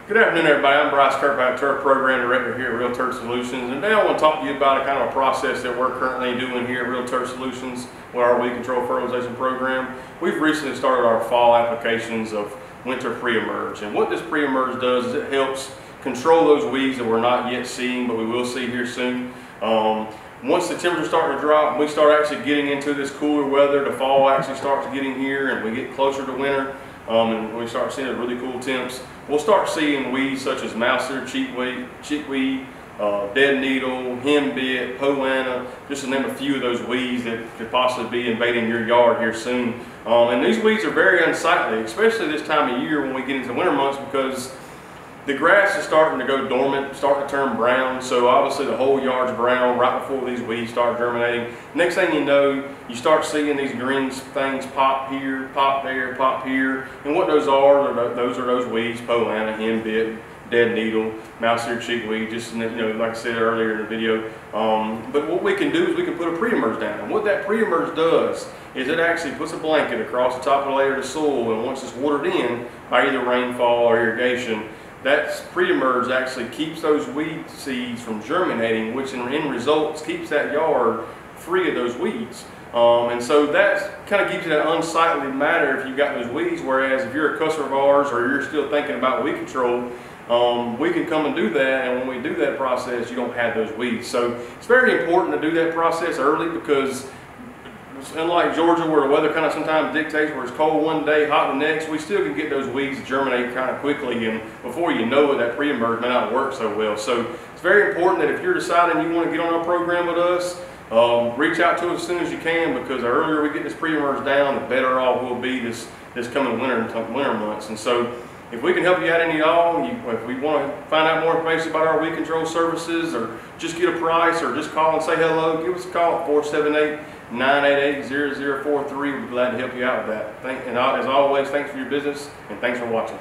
Good afternoon, everybody. I'm Bryce, Turf Program Director here at Real Turf Solutions, and today I want to talk to you about a kind of a process that we're currently doing here at Real Turf Solutions with our weed control fertilization program. We've recently started our fall applications of winter pre-emerge, and what this pre-emerge does is it helps control those weeds that we're not yet seeing, but we will see here soon. Once the temperatures start to drop, we start actually getting into this cooler weather. The fall actually starts getting here, and we get closer to winter. And we start seeing really cool temps. We'll start seeing weeds such as mouse-ear chickweed, dead needle, henbit, poana, just to name a few of those weeds that could possibly be invading your yard here soon. And these weeds are very unsightly, especially this time of year when we get into the winter months, because the grass is starting to go dormant, starting to turn brown, so obviously the whole yard's brown right before these weeds start germinating. Next thing you know, you start seeing these green things pop here, pop there, pop here, and what those are those weeds: poana, henbit, dead needle, mouse-ear chickweed, just like I said earlier in the video. But what we can do is we can put a pre-emerge down, and what that pre-emerge does is it actually puts a blanket across the top of the layer of the soil, and once it's watered in by either rainfall or irrigation, that pre-emerge actually keeps those weed seeds from germinating, which in results keeps that yard free of those weeds. And so that kind of gives you that unsightly matter if you've got those weeds, whereas if you're a customer of ours or you're still thinking about weed control, we can come and do that, and when we do that process, you don't have those weeds. So it's very important to do that process early, because unlike Georgia, where the weather kind of sometimes dictates where it's cold one day, hot the next, we still can get those weeds to germinate kind of quickly, and before you know it, that pre-emerge may not work so well. So it's very important that if you're deciding you want to get on our program with us, reach out to us as soon as you can, because the earlier we get this pre-emerge down, the better off we'll be this coming winter months. And so if we can help you out any at all, if we want to find out more information about our weed control services, or just get a price, or just call and say hello, give us a call at 478-988-0043. We'll be glad to help you out with that. And as always, thanks for your business, and thanks for watching.